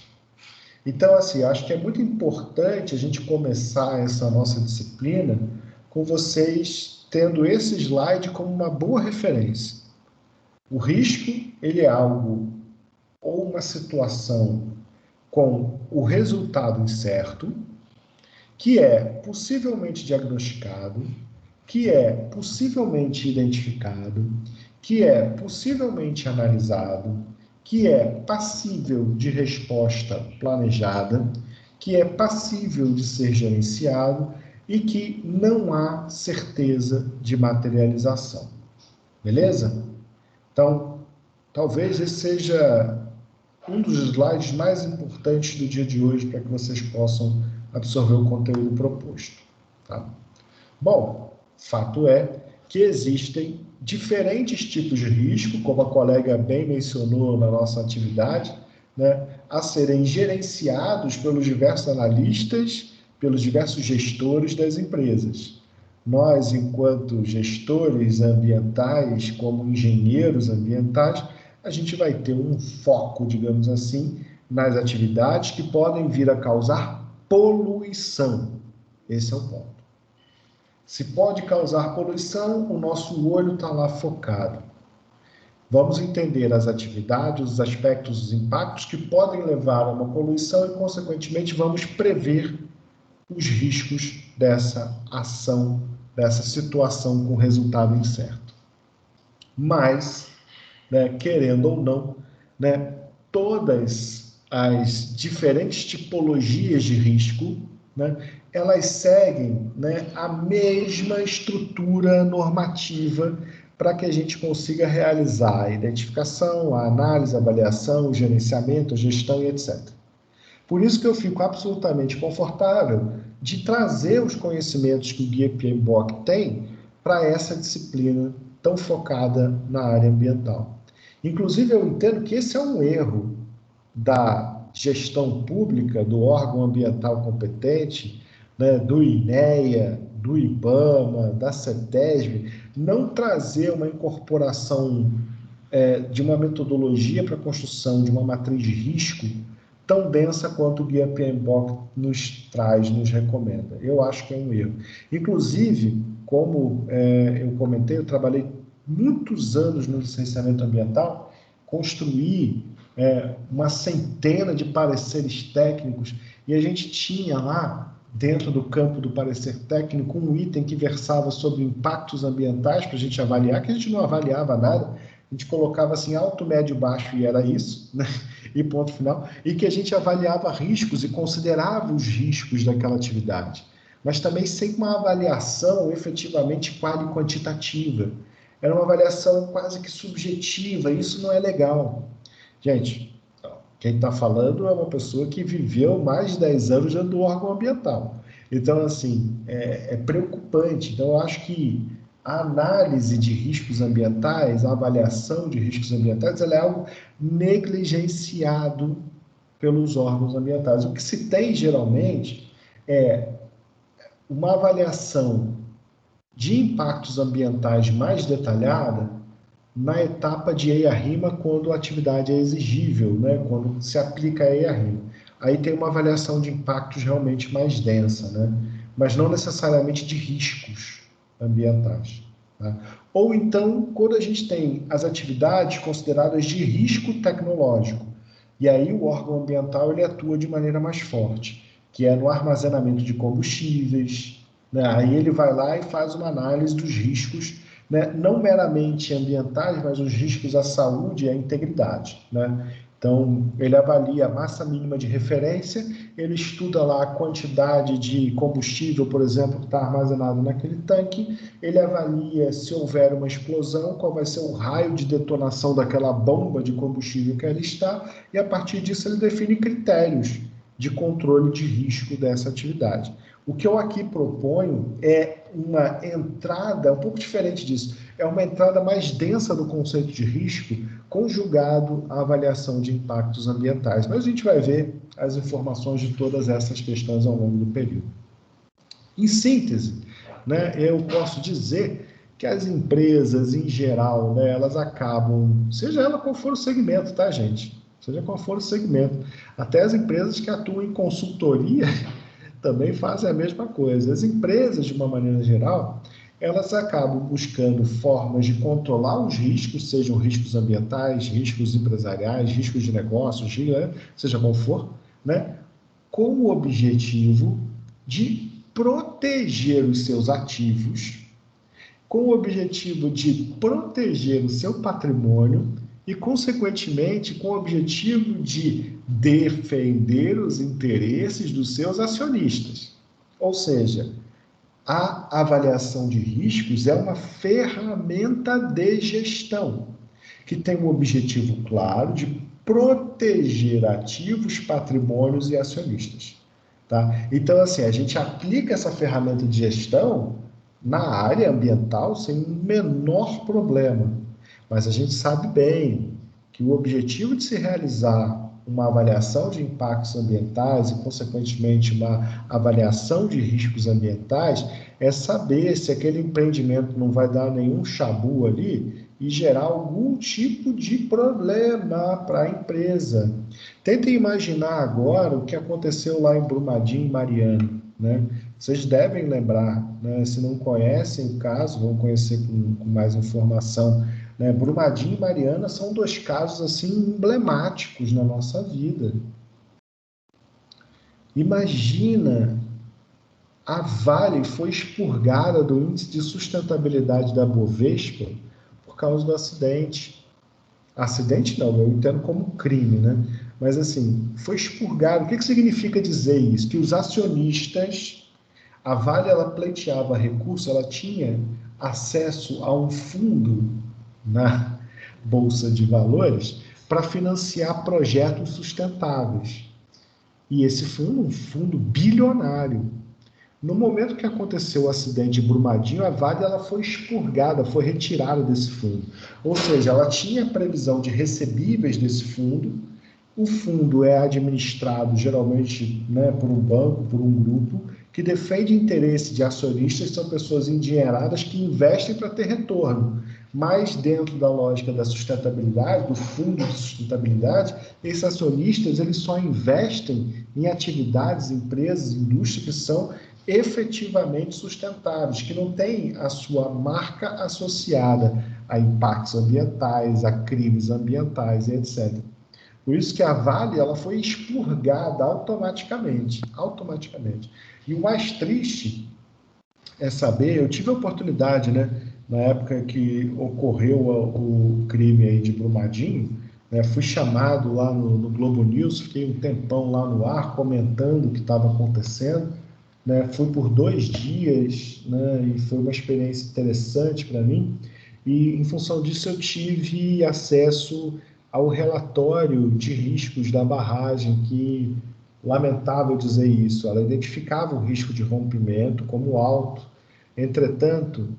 Então, assim, acho que é muito importante a gente começar essa nossa disciplina com vocês tendo esse slide como uma boa referência. O risco, ele é algo ou uma situação com o resultado incerto, que é possivelmente diagnosticado, que é possivelmente identificado, que é possivelmente analisado, que é passível de resposta planejada, que é passível de ser gerenciado e que não há certeza de materialização. Beleza? Então, talvez esse seja um dos slides mais importantes do dia de hoje para que vocês possam absorver o conteúdo proposto. Tá? Bom, fato é que existem diferentes tipos de risco, como a colega bem mencionou na nossa atividade, né, a serem gerenciados pelos diversos analistas, pelos diversos gestores das empresas. Nós, enquanto gestores ambientais, como engenheiros ambientais, a gente vai ter um foco, digamos assim, nas atividades que podem vir a causar poluição. Esse é o ponto. Se pode causar poluição, o nosso olho está lá focado. Vamos entender as atividades, os aspectos, os impactos que podem levar a uma poluição e, consequentemente, vamos prever os riscos dessa ação, dessa situação com resultado incerto. Mas, né, querendo ou não, né, todas as diferentes tipologias de risco, né, elas seguem, né, a mesma estrutura normativa para que a gente consiga realizar a identificação, a análise, a avaliação, o gerenciamento, a gestão e etc. Por isso que eu fico absolutamente confortável de trazer os conhecimentos que o Guia PMBOK tem para essa disciplina tão focada na área ambiental. Inclusive, eu entendo que esse é um erro da gestão pública, do órgão ambiental competente, né, do INEA, do IBAMA, da CETESB, não trazer uma incorporação de uma metodologia para a construção de uma matriz de risco tão densa quanto o Guia PMBOK nos traz, nos recomenda. Eu acho que é um erro. Inclusive, como eu comentei, eu trabalhei muitos anos no licenciamento ambiental, construí uma centena de pareceres técnicos e a gente tinha lá, dentro do campo do parecer técnico, um item que versava sobre impactos ambientais para a gente avaliar, que a gente não avaliava nada, a gente colocava assim alto, médio, baixo e era isso, né? E ponto final, e que a gente avaliava riscos e considerava os riscos daquela atividade, mas também sem uma avaliação efetivamente quantitativa. Era uma avaliação quase que subjetiva, e isso não é legal. Gente, quem está falando é uma pessoa que viveu mais de 10 anos dentro do órgão ambiental. Então, assim, é preocupante. Então, eu acho que a análise de riscos ambientais, a avaliação de riscos ambientais, ela é algo negligenciado pelos órgãos ambientais. O que se tem, geralmente, é uma avaliação de impactos ambientais mais detalhada na etapa de EIA-RIMA, quando a atividade é exigível, né? Quando se aplica a EIA-RIMA. Aí tem uma avaliação de impactos realmente mais densa, né? Mas não necessariamente de riscos ambientais. Tá? Ou então, quando a gente tem as atividades consideradas de risco tecnológico, e aí o órgão ambiental ele atua de maneira mais forte, que é no armazenamento de combustíveis, né? Aí ele vai lá e faz uma análise dos riscos, né, não meramente ambientais, mas os riscos à saúde e à integridade, né? Então, ele avalia a massa mínima de referência, ele estuda lá a quantidade de combustível, por exemplo, que está armazenado naquele tanque, ele avalia se houver uma explosão, qual vai ser o raio de detonação daquela bomba de combustível que ali está, e a partir disso ele define critérios de controle de risco dessa atividade. O que eu aqui proponho é uma entrada um pouco diferente disso, é uma entrada mais densa do conceito de risco, conjugado à avaliação de impactos ambientais. Mas a gente vai ver as informações de todas essas questões ao longo do período. Em síntese, né, eu posso dizer que as empresas, em geral, né, elas acabam, seja ela qual for o segmento, tá, gente? Seja qual for o segmento. Até as empresas que atuam em consultoria também fazem a mesma coisa. As empresas, de uma maneira geral, elas acabam buscando formas de controlar os riscos, sejam riscos ambientais, riscos empresariais, riscos de negócios, seja qual for, né, com o objetivo de proteger os seus ativos, com o objetivo de proteger o seu patrimônio e, consequentemente, com o objetivo de defender os interesses dos seus acionistas. Ou seja, a avaliação de riscos é uma ferramenta de gestão que tem um objetivo claro de proteger ativos, patrimônios e acionistas. Tá? Então, assim, a gente aplica essa ferramenta de gestão na área ambiental sem o menor problema. Mas a gente sabe bem que o objetivo de se realizar uma avaliação de impactos ambientais e, consequentemente, uma avaliação de riscos ambientais é saber se aquele empreendimento não vai dar nenhum chabu ali e gerar algum tipo de problema para a empresa. Tentem imaginar agora o que aconteceu lá em Brumadinho e Mariana, né? Vocês devem lembrar, né? Se não conhecem o caso, vão conhecer com mais informação, né? Brumadinho e Mariana são dois casos assim emblemáticos na nossa vida. Imagina, a Vale foi expurgada do índice de sustentabilidade da Bovespa por causa do acidente. Acidente não, eu entendo como crime, né? Mas assim, foi expurgado. O que significa dizer isso? Que os acionistas, a Vale, ela pleiteava recurso, ela tinha acesso a um fundo na Bolsa de Valores para financiar projetos sustentáveis. E esse fundo, um fundo bilionário. No momento que aconteceu o acidente de Brumadinho, a Vale ela foi expurgada, foi retirada desse fundo. Ou seja, ela tinha previsão de recebíveis desse fundo. O fundo é administrado geralmente, né, por um banco, por um grupo, que defende interesse de acionistas, são pessoas endinheiradas que investem para ter retorno. Mas dentro da lógica da sustentabilidade, do fundo de sustentabilidade, esses acionistas eles só investem em atividades, empresas, indústrias que são efetivamente sustentáveis, que não têm a sua marca associada a impactos ambientais, a crimes ambientais, etc. Por isso que a Vale ela foi expurgada automaticamente. E o mais triste é saber, eu tive a oportunidade, né, na época que ocorreu o crime aí de Brumadinho, né, fui chamado lá no Globo News, fiquei um tempão lá no ar comentando o que estava acontecendo, né, fui por 2 dias, né, e foi uma experiência interessante para mim, e em função disso eu tive acesso ao relatório de riscos da barragem que lamentável dizer isso, ela identificava o risco de rompimento como alto. Entretanto,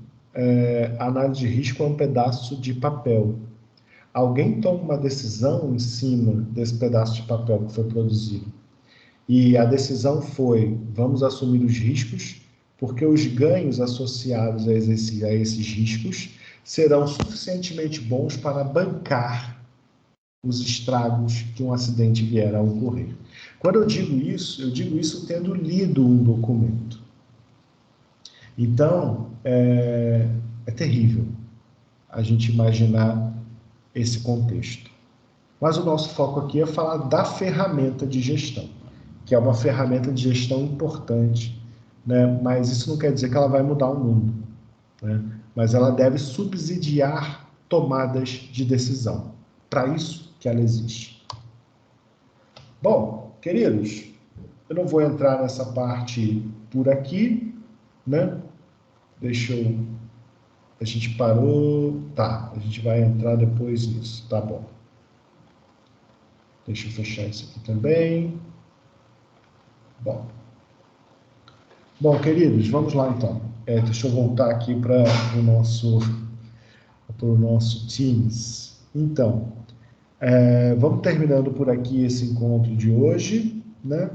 a análise de risco é um pedaço de papel. Alguém toma uma decisão em cima desse pedaço de papel que foi produzido. E a decisão foi: vamos assumir os riscos, porque os ganhos associados a esses riscos serão suficientemente bons para bancar os estragos que um acidente vier a ocorrer. Quando eu digo isso tendo lido um documento. Então, é terrível a gente imaginar esse contexto. Mas o nosso foco aqui é falar da ferramenta de gestão, que é uma ferramenta de gestão importante, né? Mas isso não quer dizer que ela vai mudar o mundo, né? Mas ela deve subsidiar tomadas de decisão. Para isso que ela existe. Bom, queridos, eu não vou entrar nessa parte por aqui, né? A gente parou. Tá, a gente vai entrar depois nisso. Tá bom. Deixa eu fechar isso aqui também. Bom, queridos, vamos lá então. Deixa eu voltar aqui para o nosso Teams. Então, vamos terminando por aqui esse encontro de hoje, né?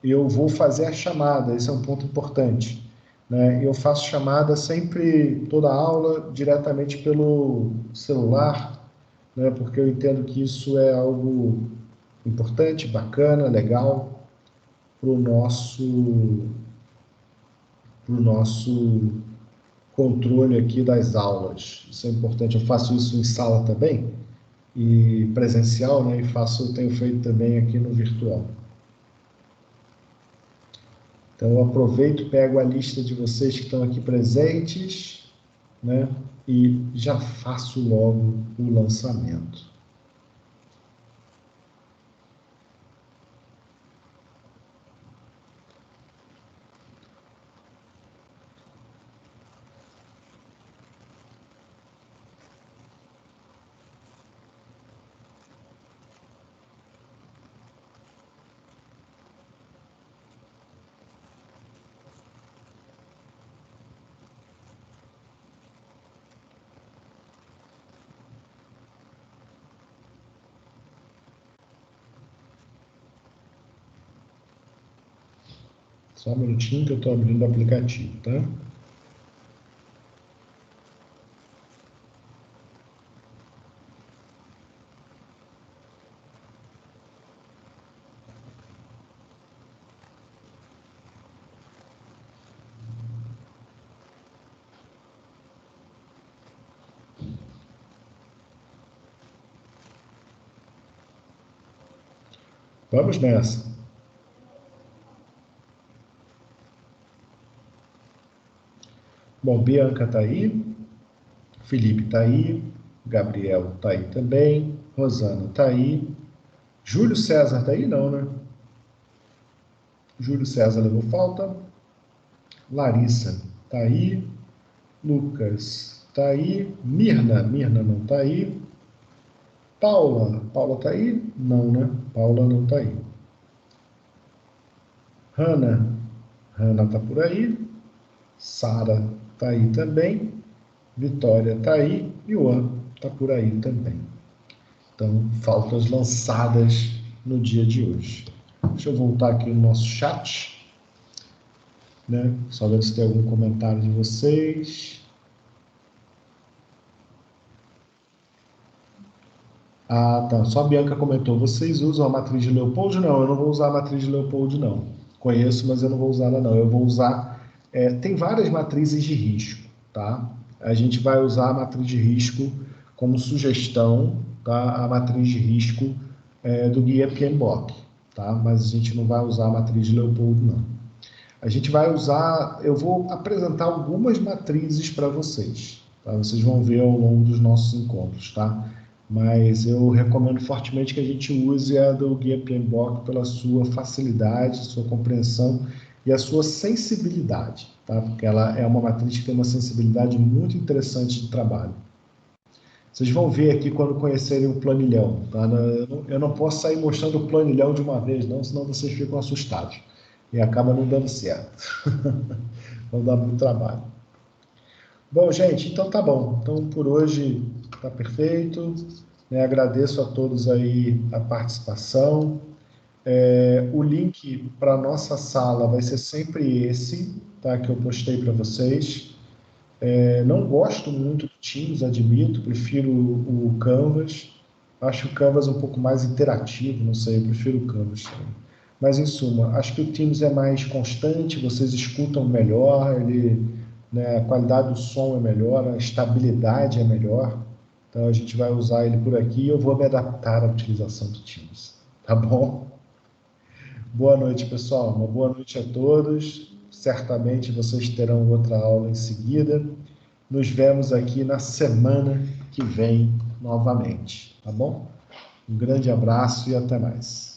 Eu vou fazer a chamada, esse é um ponto importante, né? Eu faço chamada sempre, toda aula, diretamente pelo celular, né? Porque eu entendo que isso é algo importante, bacana, legal, para o nosso controle aqui das aulas. Isso é importante. Eu faço isso em sala também, e presencial, né? E tenho feito também aqui no virtual. Então, eu aproveito, pego a lista de vocês que estão aqui presentes, né? E já faço logo o lançamento. Só um minutinho que eu estou abrindo o aplicativo, tá? Vamos nessa. Bom, Bianca está aí, Felipe está aí, Gabriel está aí também, Rosana está aí, Júlio César está aí? Não, né? Júlio César levou falta, Larissa está aí, Lucas está aí, Mirna não está aí, Paula está aí? Não, né? Paula não está aí. Hanna está por aí, Sara está aí também, Vitória está aí e o An está por aí também. Então, faltas lançadas no dia de hoje. Deixa eu voltar aqui no nosso chat, né? Só ver se tem algum comentário de vocês. Ah, tá. Só a Bianca comentou. Vocês usam a matriz de Leopold? Não, eu não vou usar a matriz de Leopold, não. Conheço, mas eu não vou usar ela, não. Eu vou usar... tem várias matrizes de risco, tá? A gente vai usar a matriz de risco como sugestão, tá? A matriz de risco do guia PMBOK, tá? Mas a gente não vai usar a matriz de Leopold, não. A gente vai usar... Eu vou apresentar algumas matrizes para vocês, tá? Vocês vão ver ao longo dos nossos encontros, tá? Mas eu recomendo fortemente que a gente use a do guia PMBOK pela sua facilidade, sua compreensão e a sua sensibilidade, tá? Porque ela é uma matriz que tem uma sensibilidade muito interessante de trabalho. Vocês vão ver aqui quando conhecerem o planilhão, tá? Eu não posso sair mostrando o planilhão de uma vez, não, senão vocês ficam assustados. E acaba não dando certo. Não dá muito trabalho. Bom, gente, então tá bom. Então, por hoje tá perfeito. Né? Agradeço a todos aí a participação. O link para a nossa sala vai ser sempre esse, tá? Que eu postei para vocês. Não gosto muito do Teams, admito, prefiro o Canvas. Acho o Canvas um pouco mais interativo, não sei, eu prefiro o Canvas também. Mas, em suma, acho que o Teams é mais constante, vocês escutam melhor, né, a qualidade do som é melhor, a estabilidade é melhor. Então, a gente vai usar ele por aqui e eu vou me adaptar à utilização do Teams. Tá bom? Boa noite, pessoal. Uma boa noite a todos. Certamente vocês terão outra aula em seguida. Nos vemos aqui na semana que vem novamente, tá bom? Um grande abraço e até mais.